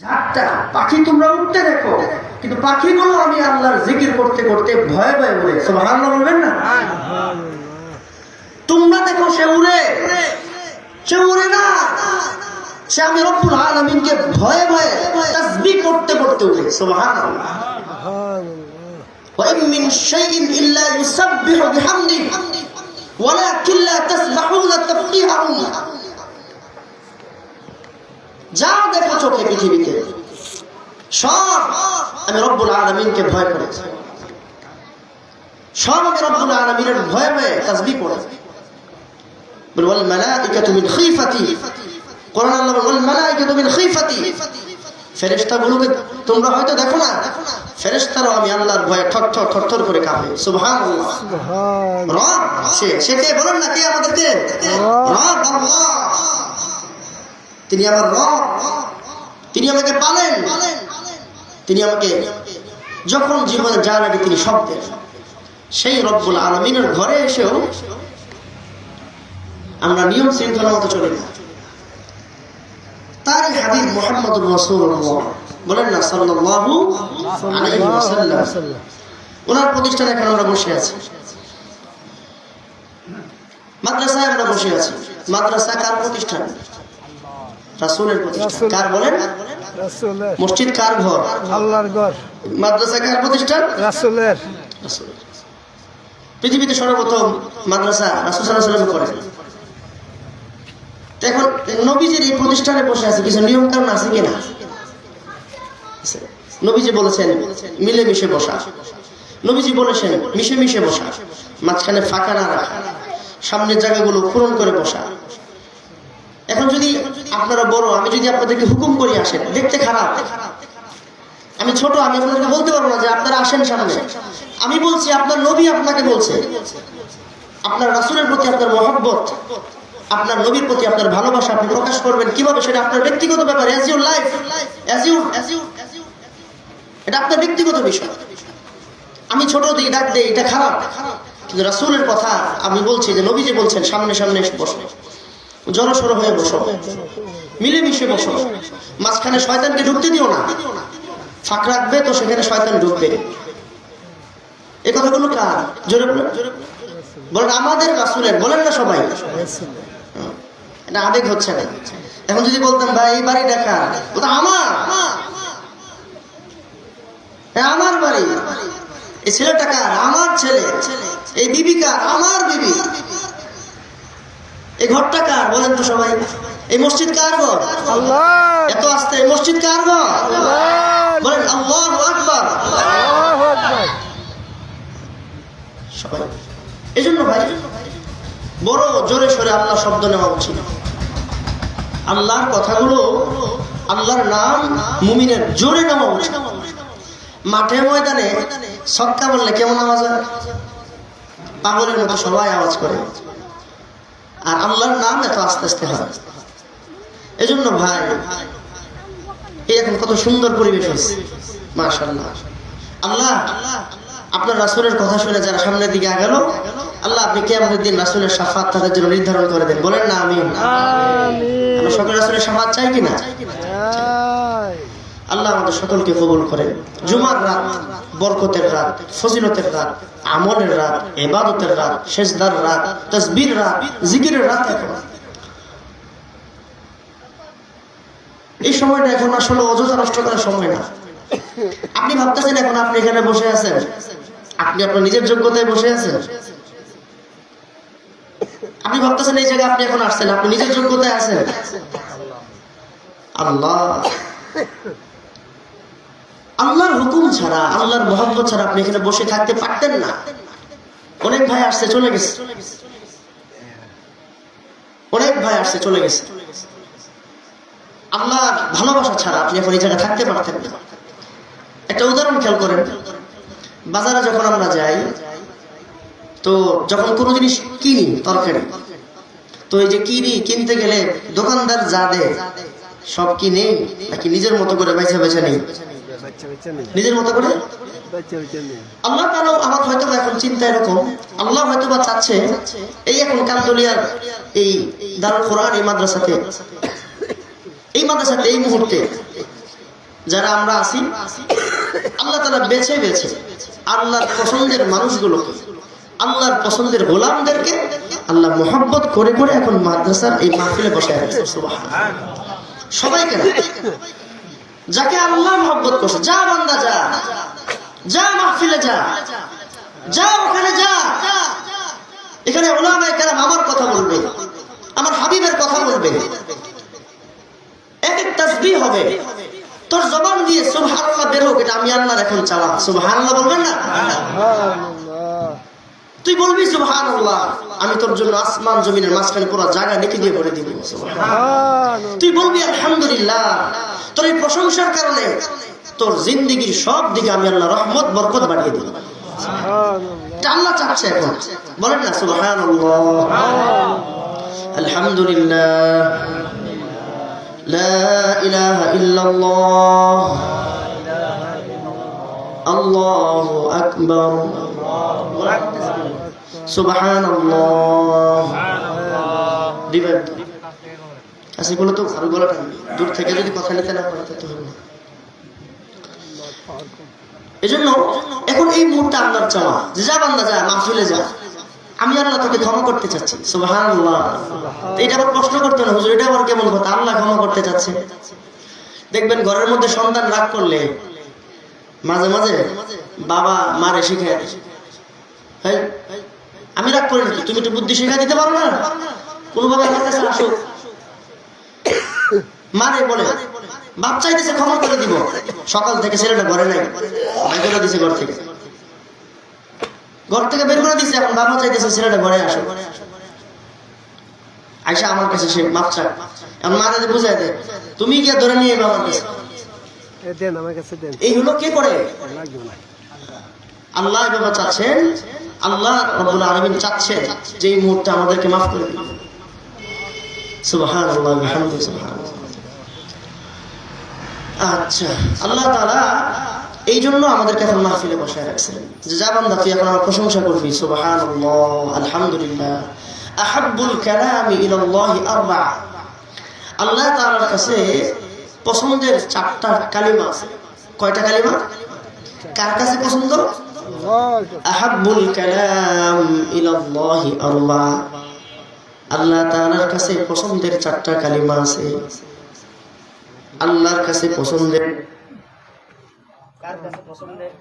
ঝাঁকটা পাখি তোমরা উঠতে দেখো, কিন্তু পাখিগুলো আমি আল্লাহর জিকির করতে করতে ভয়ে ভয়ে উড়ে। সুবহানাল্লাহ বলবেন না? তোমরা দেখো সে উড়ে, সে উড়ে না, সে আমি রব্বুল আলামিনকে ভয়ে ভয়ে তাসবিহ করতে করতে উড়ে। সুবহানাল্লাহ। ওয়া ইন মিন শাইইন ইল্লা ইউসাব্বিহু বিহামদিহি ওয়ালাকিন লা তাসবাহুনা তাফসীহাহুম। যা দেখো চোখে পৃথিবীতে সব আমি রব্বুল আলামিনকে ভয় করেছি, সব আমি রব্বুল আলামিনের ভয়ে ভয়ে তাসবিহ করে। বল ওয়াল মালাইকাতু মিন খিফাতি, কোরআন আল্লাহ বল ওয়াল মালাইকাতু মিন খিফাতি। ফেরেশতাগুলোকে তোমরা হয়তো দেখো না, ফেরেশতারাও আমি আল্লাহর ভয়ে থরথর থরথর করে কাঁপে। সুবহানাল্লাহ। রব সে কে বলেন না? কে আমাদেরকে? রব আল্লাহ। তিনি আমার রব, তিনি আমাকে পালেন, তিনি আমাকে যখন জীবনে যা লাগে তিনি সব দেন। সেই রব্বুল আলামিনের ঘরে এসেও আমরা নিয়ম শৃঙ্খলা মতো চলি না। তার হাবিব মুহাম্মদুর রাসূলুল্লাহ বলেন না সাল্লাল্লাহু আলাইহি ওয়াসাল্লাম, ওনার প্রতিষ্ঠানে এখানে আমরা বসে আছি, মাদ্রাসায় আমরা বসে আছি। মাদ্রাসা কার প্রতিষ্ঠান? রাসূলের প্রতিষ্ঠান। কার বলেন? রাসূলের। মসজিদ কার ঘর? আল্লাহর ঘর। মাদ্রাসা কার প্রতিষ্ঠান? রাসূলের। রাসূলের। পৃথিবীতে সর্বপ্রথম মাদ্রাসা রাসূল সাল্লাল্লাহু আলাইহি ওয়াসাল্লাম করেছেন। এখন নবীজির এই প্রতিষ্ঠানে বসে আছে, কিছু নিয়ম কানুন আছে কিনা? নবীজি বলেছেন মিলেমিশে বসা, নবীজি বলেছেন মিশে মিশে বসা, মাঝখানে ফাঁকা না রাখা, সামনের জায়গাগুলো পূরণ করে বসা। এখন যদি আপনারা বড়, আমি যদি আপনাদেরকে হুকুম করি আসেন, দেখতে খারাপ, আমি ছোট, আমি আপনাদেরকে বলতে পারবো না যে আপনারা আসেন সামনে। আমি বলছি আপনার নবী আপনাকে বলছে, আপনার রাসূলের প্রতি আপনার মহব্বত, আপনার নবীর প্রতি আপনার ভালোবাসা আপনি প্রকাশ করবেন কিভাবে, সেটা আপনার ব্যক্তিগত ব্যাপার। অ্যাজ ইউর লাইফ, এটা আপনার ব্যক্তিগত বিষয়। আমি ছোট দিই, ডাক দেই, এটা খারাপ, কিন্তু রাসূলের কথা আমি বলছি যে নবী যে বলছেন সামনে সামনে এসে বসো, জড়সড় হয়ে বসো, মিলেমিশে বসো, মাঝখানে শয়তানকে ঢুকতে দিও না। ফাঁক রাখবে তো সেখানে শয়তান ঢুকবে। এই কথাগুলো কার? জোরে বলেন। আমাদের রাসূলের। বলেন না সবাই? এটা আবেগ হচ্ছে না। এখন যদি বলতাম ভাই এই বাড়ি দেখা, ওটা আমার, আমার বাড়ি, এই ছেলেটা কার? আমার ছেলে। এই বিবি কার? আমার বিবি। এই ঘরটা কার? বলেন তো সবাই। এই মসজিদ কার ঘর? আল্লাহ। এত আস্তে, এই মসজিদ কার ঘর? বলেন আল্লাহু আকবার। সবাই। এই জন্য ভাই বড় জোরে সরে আল্লাহ শব্দ নেওয়া উচিত। আল্লাহর কথাগুলো, আল্লাহর নাম মুমিনের জোরে নেওয়া উচিত। মাঠে ময়দানে ছক্কা বললে কেমন আওয়াজ হয়? পাগলের মতো সবাই আওয়াজ করে। আর আল্লাহর নাম এত আস্তে আস্তে হয়। এই জন্য ভাই এই এখন কত সুন্দর পরিবেশ হয়েছে, মাশাআল্লাহ। আল্লাহ আপনার রাসূলের কথা শুনে যারা সামনের দিকে আগালো, আল্লাহ আপনি কিয়ামতের দিন রাসূলের শাফাত তাদের জন্য নির্ধারণ করে দেন। বলেন না আমিন। আমরা সকলে রাসূলের শাফাত চাই কিনা? আল্লাহ আমাদের সকলকে কবুল করেন। জুমার রাত বরকতের রাত, ফজিলতের রাত, আমলের রাত, ইবাদতের রাত, সিজদার রাত, তাসবিহের রাত, জিকিরের রাত। এই সময়টা এখন আসলে অযথা নষ্ট করার সময় না। আপনি ভাবতেছেন এখন আপনি এখানে বসে আছেন, আপনি আপনার নিজের যোগ্যতায় বসে আছেন। আপনি ভাবতেছেন এই জায়গায় আপনি এখন আসছেন, আপনি নিজের যোগ্যতায় আছেন। আল্লাহ, আল্লাহর হুকুম ছাড়া, আল্লাহর মহব্বত ছাড়া আপনি এখানে বসে থাকতে পারতেন না। অনেক ভাই আসছে চলে গেছে, অনেক ভাই আসছে চলে গেছে। আল্লাহর ভালোবাসা ছাড়া আপনি এখন এই জায়গায় থাকতে পারতেন না। একটা উদাহরণ খেয়াল করেন, বাজারে যখন আমরা যাই, তো যখন কোনো জিনিস কিনি, তরকারি, তো এই যে কিনতে গেলে দোকানদার যা দেয় সব কিনে নাকি নিজের মতো করে বেছে বেছে নেই? নিজের মতো করে। আল্লাহ তাআলা আমার হয়তো এখন চিন্তা এরকম, আল্লাহ হয়তো বা চাচ্ছে এই এখন কামদুলিয়ার এই দারুল কোরআন এই মাদ্রাসাতে এই মুহূর্তে যারা আমরা আছি, আল্লাহ তাআলা বেছে বেছে আল্লাহর পছন্দের মানুষগুলোকে, আল্লাহর পছন্দের গোলামদেরকে আল্লাহ মোহাব্বত করে করে এখন মাদ্রাসার এই মাহফিলে বসায় রাখছে। সুবহানাল্লাহ। সবাইকে না, যাকে আল্লাহ মোহাব্বত করছে, যা বান্দা যা, যা মাহফিলে যা, যা ওখানে যা। এখানে উলামায়ে কেরাম আমার কথা বলবে, আমার হাবিবের কথা বলবে, এক এক তাসবিহ হবে, তোর জবান দিয়ে সুবহানাল্লাহ বের হোক, এটা আমি আল্লাহর এখন চাওয়া। সুবহানাল্লাহ বলবেন না? তুই বলবি সুবহানাল্লাহ, আমি তোর জন্য আসমান জমিনের মাঝখানে পুরো জায়গা নেকি দিয়ে ভরে দিব। সুবহানাল্লাহ। তুই বলবি আলহামদুলিল্লাহ, তোর এই প্রশংসার কারণে তোর জিন্দেগীর সব দিকে আমি আল্লাহ রহমত বরকত বাড়িয়ে দিব। এটা আল্লাহ চাচ্ছে এখন, বলেন না সুবহানাল্লাহ। আলহামদুলিল্লাহ, লা ইলাহা ইল্লাল্লাহ, আল্লাহু আকবার, সুবহানাল্লাহ। দিবেন আসি বলে তো ভালো বলা, দূর থেকে যদি কথা নিতে না পারে তো হবে না। এজন্য এখন এই মুহূর্তে আল্লাহর চাওয়া যে যা বান্দা যা, মাহফিলে যা, আমি আল্লাহ তোকে ক্ষমা করতে চাচ্ছি। সুবহানাল্লাহ। এটা আবার প্রশ্ন করতে না, হুজুর এটা আবার কেমন কথা, আল্লাহ ক্ষমা করতে চাচ্ছে। দেখবেন ঘরের মধ্যে সন্তান রাগ করলে মাঝে মাঝে বাবা মারে শিখায়, আমি রাগ করি নাকি, তুমি একটু বুদ্ধি শিখা দিতে পারো না? কোনোভাবে আমার কাছে আসো, মারে বলে বাপ চাইতেছে ক্ষমা করে দিব, সকাল থেকে ছেলেটা ঘরে নাই, বের করে দিছে, ঘর থেকে বের করে দিছে, এখন বাবা চাইতেছে ছেলেটা ঘরে আসো, আয়সা আমার কাছে সে মাপ চায়। এখন মা যদি বুঝাই দেয়, তুমি গিয়ে ধরে নিয়ে আমার কাছে, এই হলো কে করে? আল্লাহ বাবা চাচ্ছেন, আল্লাহ রাব্বুল আলামিন চাচ্ছেন যে এই মুহূর্তে আমাদেরকে মাফ করে দিন। সুবহানাল্লাহ, আলহামদুলিল্লাহ, সুবহানাল্লাহ। আচ্ছা, আল্লাহ তাআলা এই জন্য আমাদেরকে এখন মাহফিলে বসায় রাখছেন যে যা বান্দা তুই এখন আমার প্রশংসা করবি। সুবহানাল্লাহ, আলহামদুলিল্লাহ। আহাব্বুল কালামি ইলাল্লাহি আরবা। আল্লাহ তাআলার কাছে পছন্দের 4টা কালিমা আছে। কয়টা কালিমা? কার কাছে পছন্দ? আহাব্বুল কালাম ইলাল্লাহি আরবা। আল্লাহ তাআলার কাছে পছন্দের 4টা কালিমা আছে। আল্লাহর কাছে পছন্দের, কার কাছে পছন্দের?